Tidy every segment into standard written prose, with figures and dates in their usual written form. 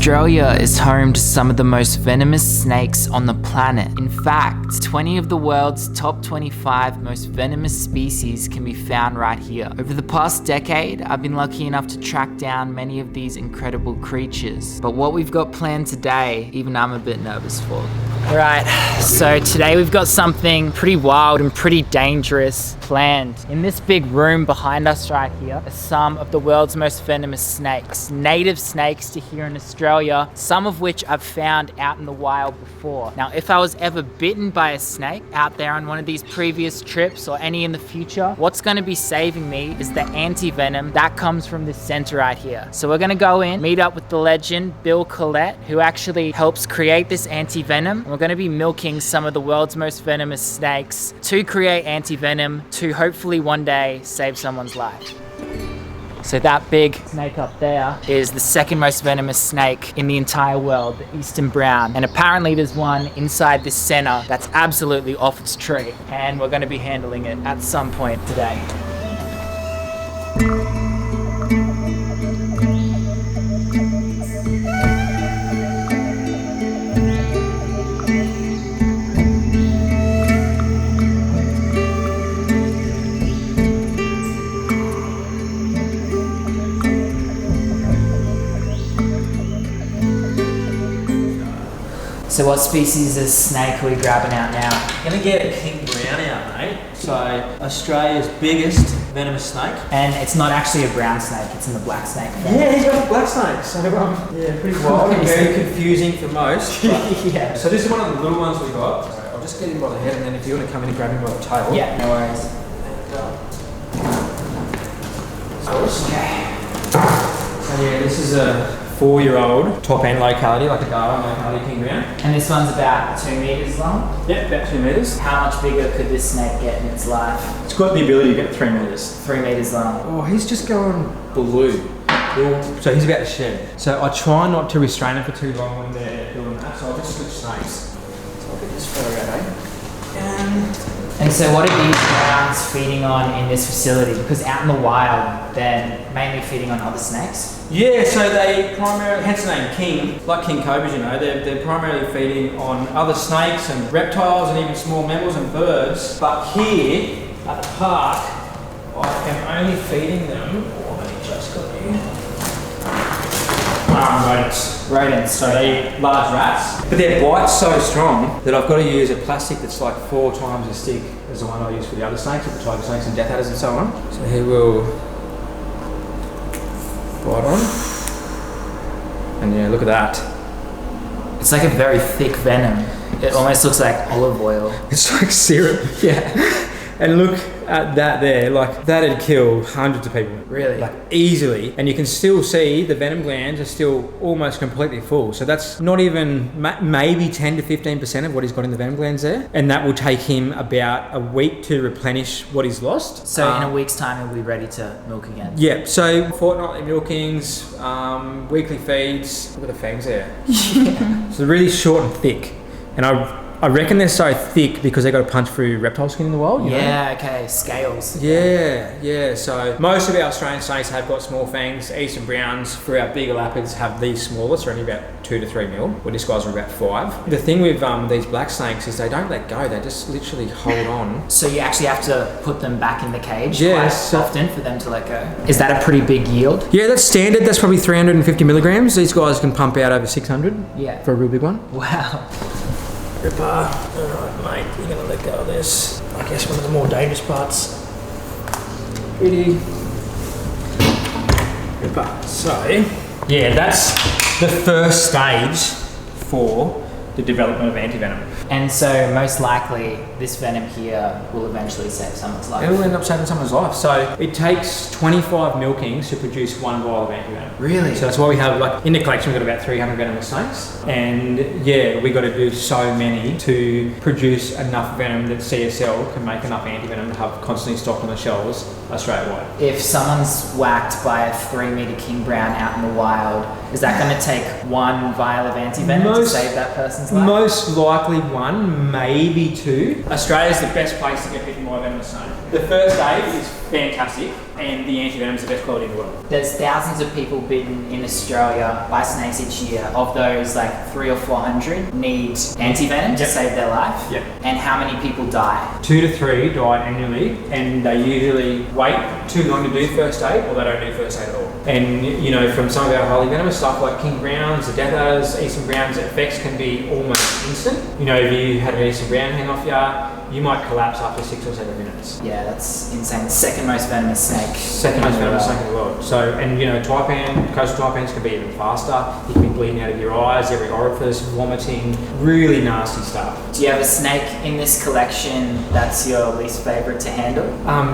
Australia is home to some of the most venomous snakes on the planet. In fact, 20 of the world's top 25 most venomous species can be found right here. Over the past decade, I've been lucky enough to track down many of these incredible creatures. But what we've got planned today, even I'm a bit nervous for. Right, so today we've got something pretty wild and pretty dangerous planned. In this big room behind us right here are some of the world's most venomous snakes. Native snakes to here in Australia, some of which I've found out in the wild before. Now, if I was ever bitten by a snake out there on one of these previous trips or any in the future, what's gonna be saving me is the anti-venom that comes from this center right here. So we're gonna go in, meet up with the legend, Bill Collet, who actually helps create this anti-venom. We're gonna be milking some of the world's most venomous snakes to create anti-venom to hopefully one day save someone's life. So that big snake up there is the second most venomous snake in the entire world, the eastern brown. And apparently there's one inside this center that's absolutely off its tree. And we're gonna be handling it at some point today. So what species of snake are we grabbing out now? I'm gonna get a king brown out, mate. So Australia's biggest venomous snake. And it's not actually a brown snake, it's in the black snake family. Yeah, he's got a black snake. So yeah, pretty wild and very confusing for most. Yeah. So this is one of the little ones we got. So I'll just get him by the head, and then if you want to come in and grab him by the tail. Yeah, no worries. Okay. So yeah, this is a 4-year-old top end locality, like a Darwin locality king brown. And this one's about 2 meters long? Yeah, about 2 meters. How much bigger could this snake get in its life? It's got the ability to get 3 meters. 3 meters long. Oh, he's just going blue. So he's about to shed. So I try not to restrain him for too long when they're doing that, so I'll just switch snakes. So I'll get this photo out, And so what are these browns feeding on in this facility? Because out in the wild, they're mainly feeding on other snakes? Yeah, so they primarily, hence the name king, like king cobras, you know, they're primarily feeding on other snakes and reptiles and even small mammals and birds. But here at the park, I am only feeding them, let me just got you. Rodents. Rodents. So they eat large rats. But their bite's so strong that I've got to use a plastic that's like 4 times as thick as the one I use for the other snakes, the tiger snakes and death adders and so on. So he will bite on. And yeah, look at that. It's like a very thick venom. It almost looks like olive oil. It's like syrup, yeah. And look at that there, like that'd kill hundreds of people. Really? Like easily. And you can still see the venom glands are still almost completely full. So that's not even maybe 10 to 15% of what he's got in the venom glands there. And that will take him about a week to replenish what he's lost. So in a week's time, he'll be ready to milk again? Yeah, so fortnightly milkings, weekly feeds. Look at the fangs there. Yeah. So really short and thick. And I reckon they're so thick because they got to punch through reptile skin in the wild. You know? Okay, scales. Yeah. So most of our Australian snakes have got small fangs. Eastern browns for our bigger lapids have these smallest, they're only about 2 to 3 mil. Well, these guys are about 5. The thing with these black snakes is they don't let go. They just literally hold on. So you actually have to put them back in the cage quite often for them to let go. Is that a pretty big yield? Yeah, that's standard. That's probably 350 milligrams. These guys can pump out over 600. Yeah. For a real big one. Wow. Ripper. Alright mate, you're gonna let go of this. I guess one of the more dangerous parts. Ready. Ripper. So, yeah, that's the first stage for the development of antivenom. And so most likely this venom here will eventually save someone's life. It will end up saving someone's life. So it takes 25 milkings to produce 1 vial of antivenom. Really? So that's why we have, like, in the collection we've got about 300 venomous snakes. And yeah, we got to do so many to produce enough venom that CSL can make enough antivenom to have constantly stocked on the shelves Australia-wide. If someone's whacked by a 3-meter king brown out in the wild, is that going to take 1 vial of antivenom to save that person's life? Most likely 1, maybe 2. Australia's the best place to get bitten by a venomous snake. The first aid is fantastic, and the antivenom is the best quality in the world. There's thousands of people bitten in Australia by snakes each year. Of those, like 300 or 400 need antivenom to save their life. Yep. And how many people die? 2 to 3 die annually, and they usually wait too long to do first aid, or they don't do first aid at all. And you know, from some of our highly venomous stuff like king browns, the death adders, eastern browns, the effects can be almost instant. You know, if you had an eastern brown hang off you might collapse after 6 or 7 minutes. Yeah, that's insane. The second most venomous snake. Second most venomous snake in the world. So, and you know, taipan, coastal taipans can be even faster. You can be bleeding out of your eyes, every orifice, vomiting, really nasty stuff. Do you have a snake in this collection that's your least favourite to handle?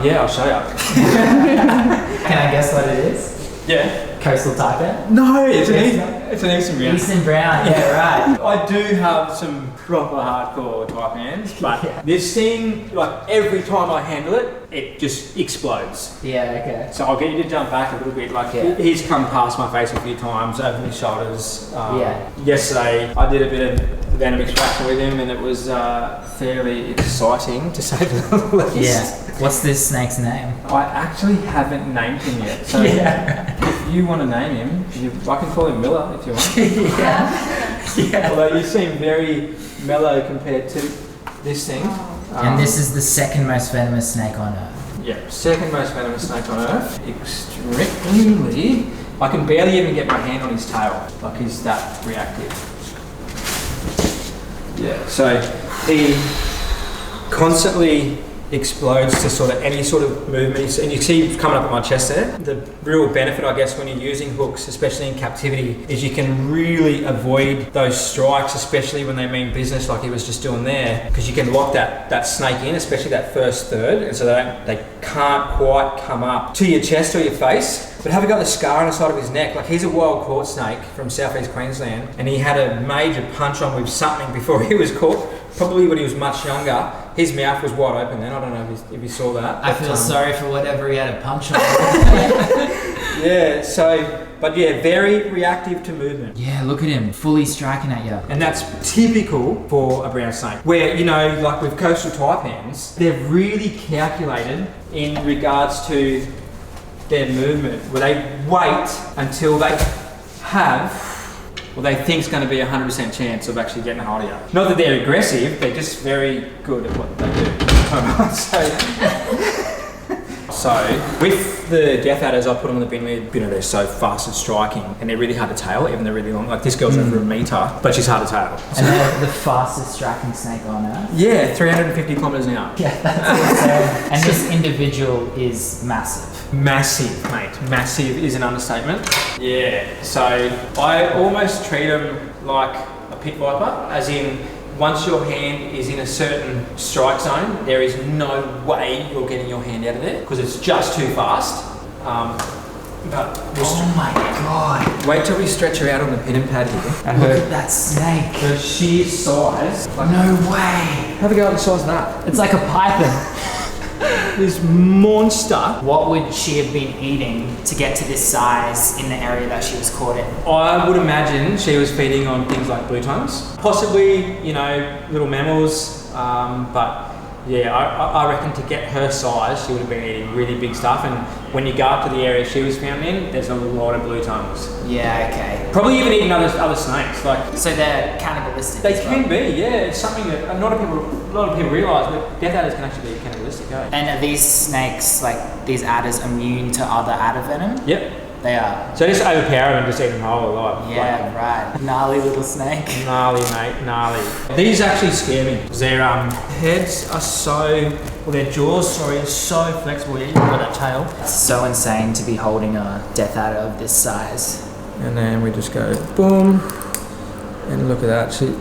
Yeah, I'll show you. Can I guess what it is? Yeah. Coastal taipan? No, it's an eastern brown. Eastern brown, yeah, right. I do have some proper hardcore taipans, but this thing, like every time I handle it, it just explodes. Yeah, okay. So I'll get you to jump back a little bit. Like he's come past my face a few times, over my shoulders. Yesterday I did a bit of venom extraction with him, and it was fairly exciting to say the least. Yeah. What's this snake's name? I actually haven't named him yet. So if you want to name him, I can call him Miller if you want. Yeah. Although you seem very mellow compared to this thing. And this is the second most venomous snake on Earth. Yeah, second most venomous snake on Earth. Extremely. I can barely even get my hand on his tail. Like he's that reactive. Yeah, so he constantly explodes to sort of any sort of movement, and you see coming up at my chest there. The real benefit, I guess, when you're using hooks, especially in captivity, is you can really avoid those strikes, especially when they mean business like he was just doing there, because you can lock that snake in, especially that first third, and so they can't quite come up to your chest or your face. But have a go at the scar on the side of his neck. Like, he's a wild caught snake from southeast Queensland, and he had a major punch on with something before he was caught, probably when he was much younger. His mouth was wide open then. I don't know if you saw that. I feel sorry for whatever he had a punch on. Yeah, so, but yeah, very reactive to movement. Yeah, look at him, fully striking at you. And that's typical for a brown snake. Where, you know, like with coastal taipans, they're really calculated in regards to their movement, where they wait until they have they think's going to be a 100% chance of actually getting a hold of you. Not that they're aggressive, they're just very good at what they do. So with the death adders, I put them on the bin with, you know, they're so fast at striking, and they're really hard to tail, even they're really long. Like this girl's over a metre, but she's hard to tail. And they're the fastest striking snake on Earth? Yeah, 350 kilometres an hour. Yeah, that's insane. And this individual is massive. Massive, mate. Massive is an understatement. Yeah, so I almost treat them like a pit viper, as in once your hand is in a certain strike zone, there is no way you're getting your hand out of there because it's just too fast. But oh my god. Wait till we stretch her out on the pin and pad here. Look at that snake. Her sheer size. Like, no way. Have a go at the size of that. It's like a python. This monster. What would she have been eating to get to this size in the area that she was caught in? I would imagine she was feeding on things like blue tongues. Possibly, you know, little mammals, but yeah, I reckon to get her size, she would have been eating really big stuff, and when you go up to the area she was found in, there's a lot of blue tongues. Yeah, okay. Probably even eating other snakes. Like, so they're cannibalistic. They can be, yeah. It's something that a lot of people realise, but death adders can actually be cannibalistic, eh? And are these snakes, like these adders, immune to other adder venom? Yep. They are. So just overpower them and just eat them whole alive. Yeah, right. Gnarly little snake. Gnarly, mate, gnarly. These actually scare me. Their heads are their jaws, are so flexible. You've got that tail. It's so insane to be holding a death adder of this size. And then we just go boom, and look at that. So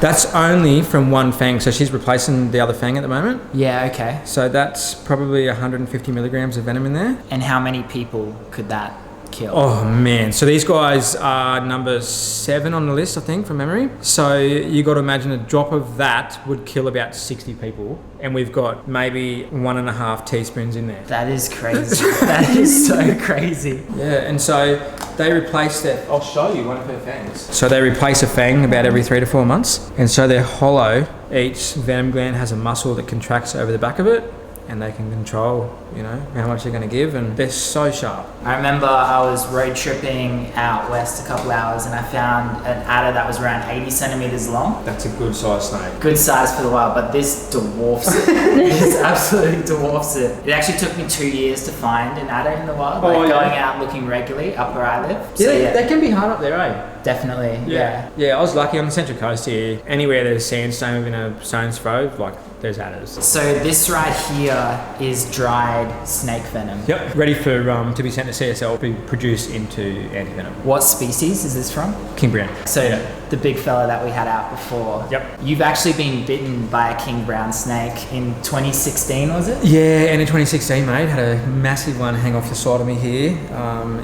that's only from one fang, so she's replacing the other fang at the moment. Yeah, okay. So that's probably 150 milligrams of venom in there. And how many people could that kill? Oh man, so these guys are number 7 on the list, I think, from memory. So you got to imagine a drop of that would kill about 60 people, and we've got maybe 1.5 teaspoons in there. That is crazy. That is so crazy. Yeah, and so they replace that. I'll show you one of her fangs. So they replace a fang about every 3 to 4 months, and so they're hollow. Each venom gland has a muscle that contracts over the back of it, and they can control, you know, how much they're going to give, and they're so sharp. I remember I was road tripping out west a couple hours and I found an adder that was around 80 centimeters long. That's a good size snake. Good size for the wild, but this dwarfs it. This absolutely dwarfs it. It actually took me 2 years to find an adder in the wild, like going out looking regularly up where I live. So, they can be hard up there, eh? Definitely, yeah. Yeah, I was lucky on the Central Coast here. Anywhere there's sandstone within a stone's throw, like there's adders. So this right here is dried snake venom. Yep, ready for to be sent to CSL, be produced into antivenom. What species is this from? King brown. So the big fella that we had out before. Yep. You've actually been bitten by a king brown snake in 2016, was it? Yeah, and in 2016, mate, had a massive one hang off the side of me here.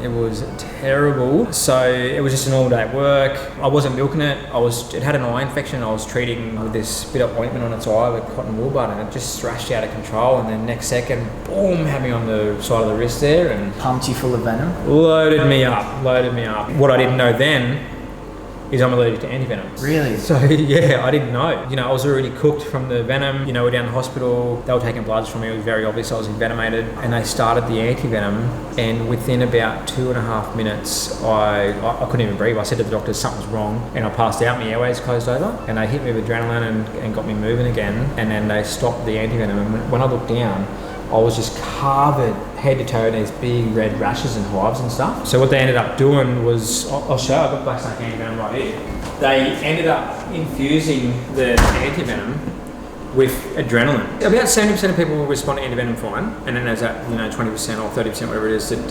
It was terrible. So it was just a normal day at work. I wasn't milking it. It had an eye infection. I was treating with this bit of ointment on its eye with cotton wool bud, and it just thrashed out of control. And then next second, boom, had me on the side of the wrist there and Pumped you full of venom? loaded me up. What I didn't know then is I'm allergic to antivenom. Really? So yeah, I didn't know. You know, I was already cooked from the venom. You know, we're down the hospital. They were taking bloods from me. It was very obvious I was envenomated. And they started the antivenom. And within about 2.5 minutes, I couldn't even breathe. I said to the doctor, something's wrong. And I passed out. My airways closed over. And they hit me with adrenaline and got me moving again. And then they stopped the antivenom. And when I looked down, I was just covered head to toe in these big red rashes and hives and stuff. So what they ended up doing was, I'll show you, I've got black snake antivenom right here. They ended up infusing the antivenom with adrenaline. About 70% of people will respond to antivenom fine, and then there's that 20% or 30%, whatever it is, that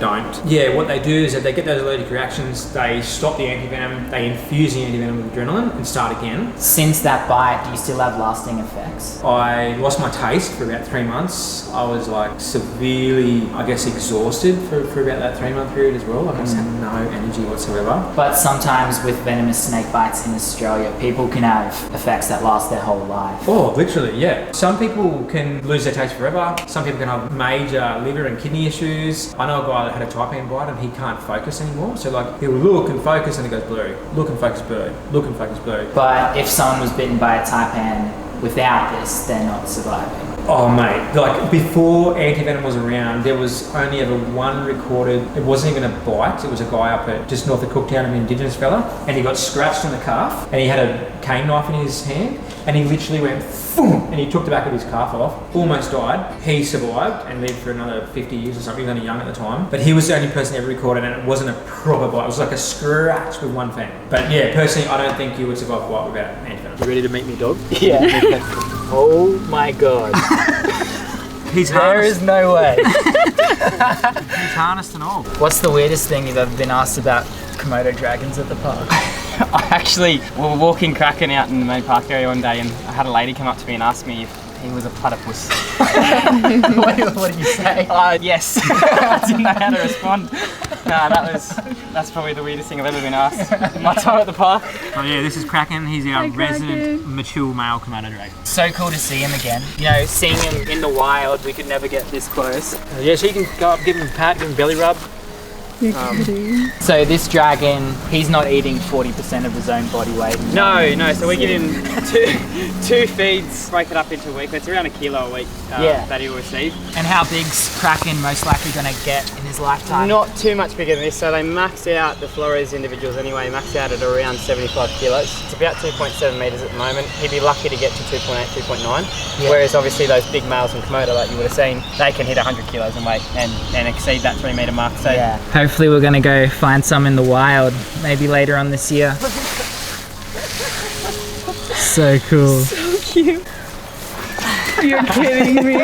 don't. Yeah, what they do is that they get those allergic reactions, they stop the antivenom, they infuse the antivenom with adrenaline and start again. Since that bite, do you still have lasting effects? I lost my taste for about 3 months. I was like severely, I guess, exhausted for about that 3-month period as well. Like I just had no energy whatsoever. But sometimes with venomous snake bites in Australia, people can have effects that last their whole life. Oh, literally, yeah. Some people can lose their taste forever. Some people can have major liver and kidney issues. I know a guy that had a taipan bite and he can't focus anymore. So like he'll look and focus and it goes blurry. Look and focus blurry. Look and focus blurry. But if someone was bitten by a taipan without this, they're not surviving. Oh mate, like before antivenom was around, there was only ever one recorded. It wasn't even a bite. It was a guy up at just north of Cooktown, an Indigenous fella, and he got scratched on the calf, and he had a cane knife in his hand, and he literally went boom, and he took the back of his calf off, almost died. He survived and lived for another 50 years or something. He was only young at the time, but he was the only person ever recorded, and it wasn't a proper bite. It was like a scratch with one fang. But yeah, personally, I don't think you would survive a bite without antivenom. You ready to meet me, dog? Yeah. Oh my god. He's there harnessed. is no way. He's harnessed and all. What's the weirdest thing you've ever been asked about Komodo dragons at the park? We were walking Kraken out in the main park area one day, and I had a lady come up to me and ask me if he was a platypus. What did you say? Yes. I didn't know how to respond. No, that's probably the weirdest thing I've ever been asked in my time at the park. Oh yeah, this is Kraken. He's our resident mature male Komodo dragon. So cool to see him again. You know, seeing him in the wild, we could never get this close. Yeah, so you can go up, give him a pat, give him a belly rub. So this dragon, he's not eating 40% of his own body weight. No, so we give him two feeds, break it up into a week. It's around 1 kilo a week that he'll receive. And how big's Kraken most likely going to get in his lifetime? Not too much bigger than this, so they max out the Flores individuals anyway, max out at around 75 kilos. It's about 2.7 metres at the moment. He'd be lucky to get to 2.8, 2.9, whereas obviously those big males from Komodo, like you would have seen, they can hit 100 kilos in weight and exceed that 3 metre mark. So yeah. Hopefully we're going to go find some in the wild, maybe later on this year. So cool. So cute. You're kidding me.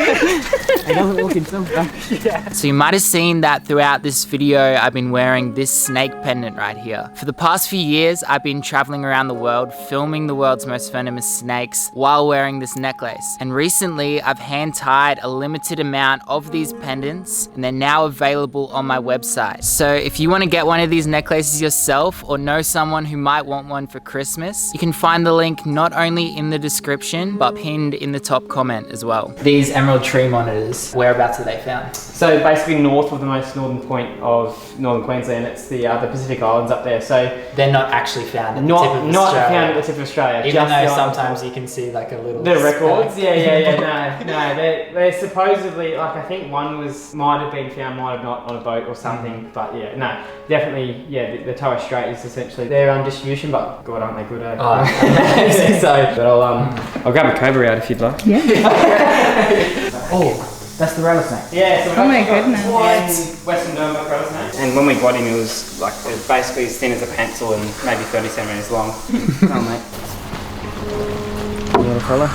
So you might have seen that throughout this video I've been wearing this snake pendant right here. For the past few years I've been traveling around the world filming the world's most venomous snakes while wearing this necklace. And recently I've hand tied a limited amount of these pendants and they're now available on my website. So if you want to get one of these necklaces yourself or know someone who might want one for Christmas, you can find the link not only in the description but pinned in the top comment as well. These emerald tree monitors, whereabouts are they found? So basically north of the most northern point of northern Queensland, it's the Pacific Islands up there. So They're not actually found at the not tip of not Australia. found at the tip of Australia. Even just though the island. sometimes you can see like a little The records, speck. no. They're supposedly, like, I think one might have been found, might have not, on a boat or something. But yeah, no, definitely, yeah. The Torres Strait is essentially their distribution. But God, aren't they good? Eh? Oh. So, but I'll grab a cobra out if you'd like. Oh, that's the rattlesnake. Yeah. So Oh my goodness. Western Domestic rattlesnake. And when we got him, it was basically as thin as a pencil and maybe 30 centimeters long. Oh mate. Little fella.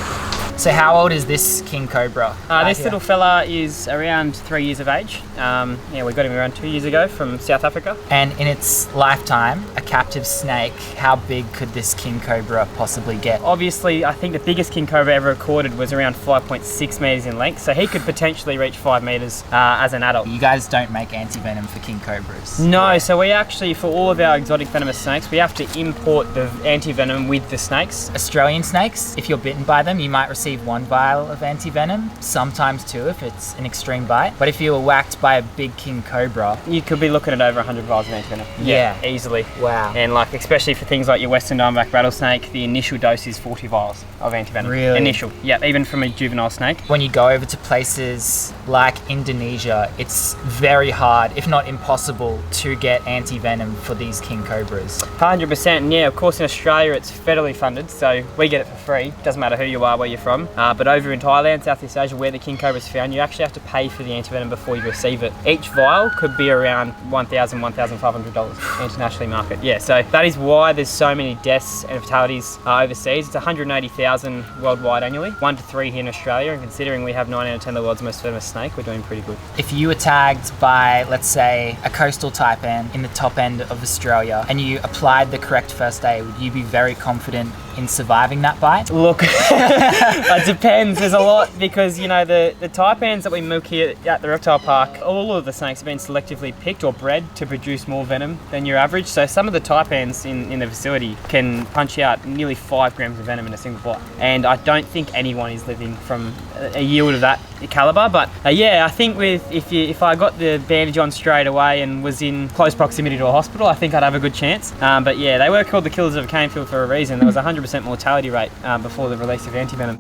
So how old is this king cobra? This little fella is around 3 years of age. Yeah, we got him around 2 years ago from South Africa. And in its lifetime, a captive snake, how big could this king cobra possibly get? Obviously, I think the biggest king cobra ever recorded was around 5.6 meters in length, so he could potentially reach 5 meters as an adult. You guys don't make antivenom for king cobras? No, so we actually, for all of our exotic venomous snakes, we have to import the antivenom with the snakes. Australian snakes, if you're bitten by them, you might receive 1 vial of antivenom, sometimes 2 if it's an extreme bite. But if you were whacked by a big king cobra, You could be looking at over 100 vials of antivenom. Yeah. Easily. wow. And like, especially for things like your Western Diamondback rattlesnake, the initial dose is 40 vials of antivenom. Really? Initial. Yeah, even from a juvenile snake. When you go over to places like Indonesia, it's very hard, if not impossible, to get antivenom for these king cobras. 100%, and yeah, of course in Australia it's federally funded, so we get it for free. Doesn't matter who you are, where you're from. But over in Thailand, Southeast Asia, where the king cobra is found, you actually have to pay for the antivenom before you receive it. Each vial could be around $1,000, $1,500 internationally market. Yeah, so that is why there's so many deaths and fatalities overseas. It's 180,000 worldwide annually, 1 to 3 here in Australia, and considering we have 9 out of 10 of the world's most venomous snake, we're doing pretty good. If you were tagged by, let's say, a coastal taipan in the top end of Australia and you applied the correct first aid, would you be very confident in surviving that bite? Look, it depends. There's a lot, because you know the taipans that we milk here at the reptile park, all of the snakes have been selectively picked or bred to produce more venom than your average. So some of the taipans in the facility can punch out nearly 5 grams of venom in a single bite, and I don't think anyone is living from a yield of that caliber. But yeah, I think if I got the bandage on straight away and was in close proximity to a hospital, I think I'd have a good chance. But yeah, they were called the killers of Canefield for a reason. There was a 100% mortality rate before the release of antivenom.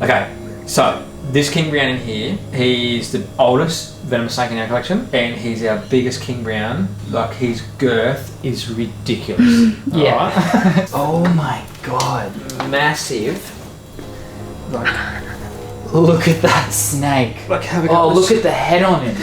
Okay, so this king brown in here, he's the oldest venomous snake in our collection, and he's our biggest king brown. Like, his girth is ridiculous. Yeah. Alright? Oh my god. Massive. Like, Look at that snake. like have a Oh, go. look at the head on it.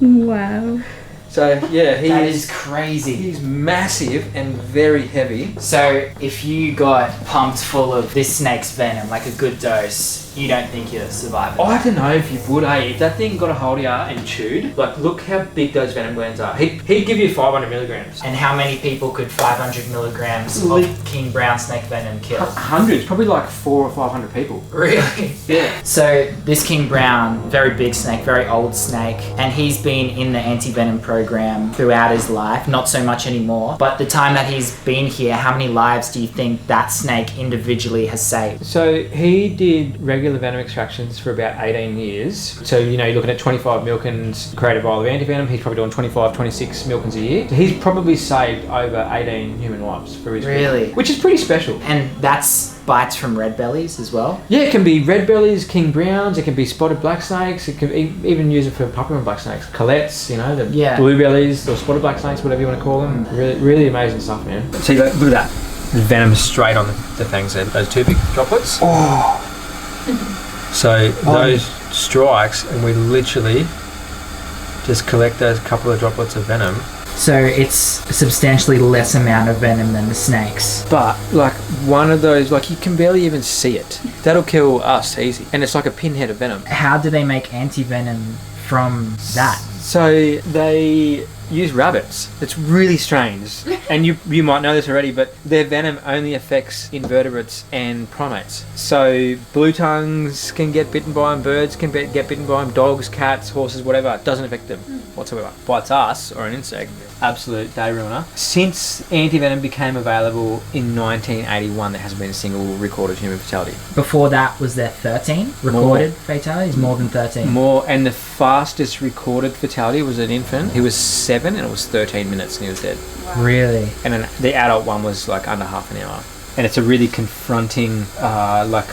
Wow. So yeah, That is crazy. he's massive and very heavy. So if you got pumped full of this snake's venom, like a good dose, you don't think you'd survive it? I don't know if you would, If that thing got a hold of you and chewed, like, look how big those venom glands are. He'd give you 500 milligrams. And how many people could 500 milligrams of king brown snake venom kill? Hundreds, probably like 400 or 500 people. Really? Yeah. So this king brown, very big snake, very old snake, and he's been in the anti-venom program throughout his life, not so much anymore. But the time that he's been here, how many lives do you think that snake individually has saved? So he did regular venom extractions for about 18 years. So, you know, you're looking at 25 milkins create a vial of antivenom. He's probably doing 25, 26 milkins a year. So he's probably saved over 18 human lives for his Really? Which is pretty special. And that's bites from red bellies as well? Yeah, it can be red bellies, king browns, it can be spotted black snakes, it can even use it for puppy black snakes. Collets, you know, the Yeah. blue bellies or spotted black snakes, whatever you want to call them. Really, really amazing stuff, man. See, look at that. Venom straight on the fangs there, those 2 big droplets. Oh. So those strikes, and we literally just collect those couple of droplets of venom. So it's a substantially less amount of venom than the snakes. But like one of those, like you can barely even see it. That'll kill us easy. And it's like a pinhead of venom. How do they make anti-venom from that? So they use rabbits. It's really strange. And you might know this already, but their venom only affects invertebrates and primates. So blue tongues can get bitten by them, birds can get bitten by them, dogs, cats, horses, whatever. It doesn't affect them whatsoever. Bites us or an insect, absolute day ruiner. Since antivenom became available in 1981, there hasn't been a single recorded human fatality. Before that, was there 13 recorded fatalities? More than 13. More, and the fastest recorded fatality was an infant. He was 7 and it was 13 minutes and he was dead. Wow. Really? And then the adult one was like under half an hour. And it's a really confronting, like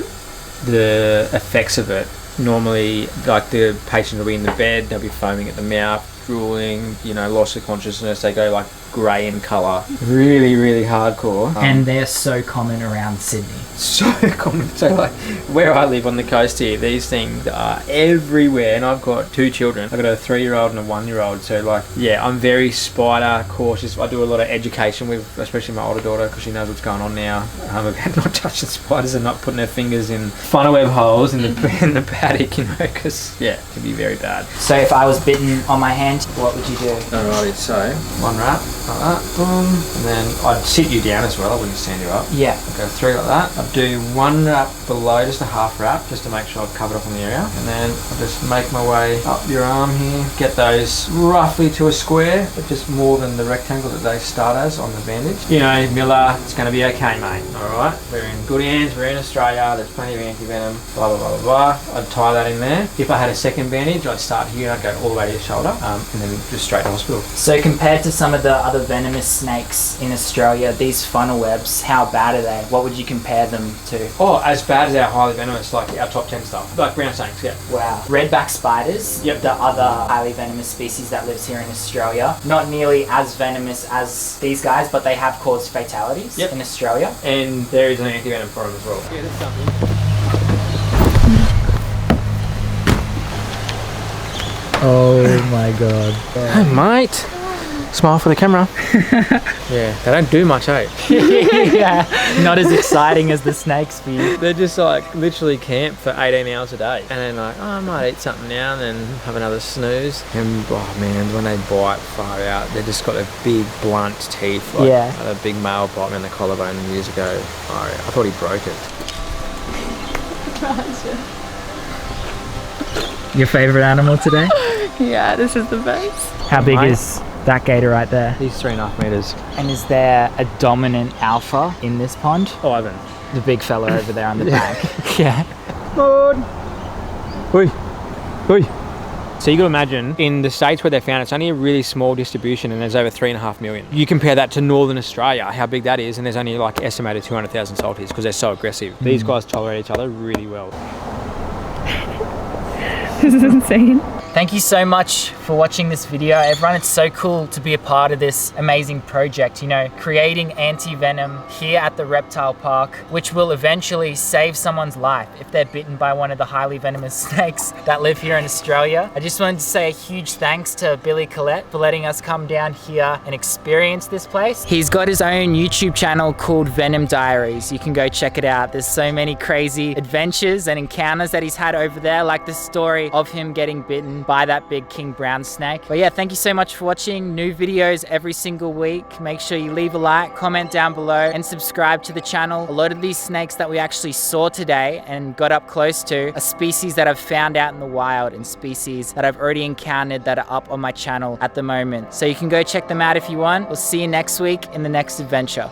the effects of it. Normally, like the patient will be in the bed, they'll be foaming at the mouth, drooling, loss of consciousness. They go like grey in colour. Really, really hardcore. And they're so common around Sydney. So common. So like where I live on the coast here, these things are everywhere, and I've got 2 children. I've got a 3-year-old and a 1-year-old. So like, yeah, I'm very spider cautious. I do a lot of education with, especially my older daughter, because she knows what's going on now. About not touching spiders and not putting her fingers in funnel web holes in the paddock, because yeah, it can be very bad. So if I was bitten on my hand, what would you do? Alrighty, so 1 wrap. Like that, boom, and then I'd sit you down as well. I wouldn't stand you up. Yeah. I'd go 3 like that. I'd do 1 wrap below, just a half wrap, just to make sure I've covered off on the area. And then I'll just make my way up your arm here. Get those roughly to a square, but just more than the rectangle that they start as on the bandage. Miller, it's going to be okay, mate. Alright, we're in good hands, we're in Australia, there's plenty of antivenom, blah, blah, blah, blah, blah. I'd tie that in there. If I had a second bandage, I'd start here and I'd go all the way to your shoulder, and then just straight to hospital. So compared to some of the other venomous snakes in Australia, these funnel webs, how bad are they? What would you compare them to? Oh, as bad as our highly venomous, like our top 10 stuff. Like brown snakes, yeah. Wow. Redback spiders, yep. The other highly venomous species that lives here in Australia, not nearly as venomous as these guys, but they have caused fatalities in Australia. And there is an antivenom for them as well. Yeah, that's something. Oh my god. Hey mate, smile for the camera. Yeah, they don't do much, eh? Yeah, not as exciting as the snakes for you. They're just like literally camp for 18 hours a day, and then like, oh, I might eat something now and then have another snooze. And oh man, when they bite far out, they've just got a big blunt teeth. Like, I had a big male bite me on the collarbone years ago. I thought he broke it. Your favourite animal today? Yeah, this is the best. How big is that gator right there? He's 3.5 meters. And is there a dominant alpha in this pond? Oh, Ivan. The big fella over there on the back. Yeah. Lord. Oi. Oi. So you got to imagine, in the states where they found it's only a really small distribution, and there's over 3.5 million. You compare that to Northern Australia, how big that is, and there's only like estimated 200,000 salties because they're so aggressive. These guys tolerate each other really well. This is insane. Thank you so much for watching this video, everyone. It's so cool to be a part of this amazing project, creating anti-venom here at the reptile park, which will eventually save someone's life if they're bitten by one of the highly venomous snakes that live here in Australia. I just wanted to say a huge thanks to Billy Collet for letting us come down here and experience this place. He's got his own YouTube channel called Venom Diaries. You can go check it out. There's so many crazy adventures and encounters that he's had over there, like the story of him getting bitten by that big king brown snake. But yeah, thank you so much for watching. New videos every single week. Make sure you leave a like, comment down below, and subscribe to the channel. A lot of these snakes that we actually saw today and got up close to are species that I've found out in the wild and species that I've already encountered that are up on my channel at the moment. So you can go check them out if you want. We'll see you next week in the next adventure.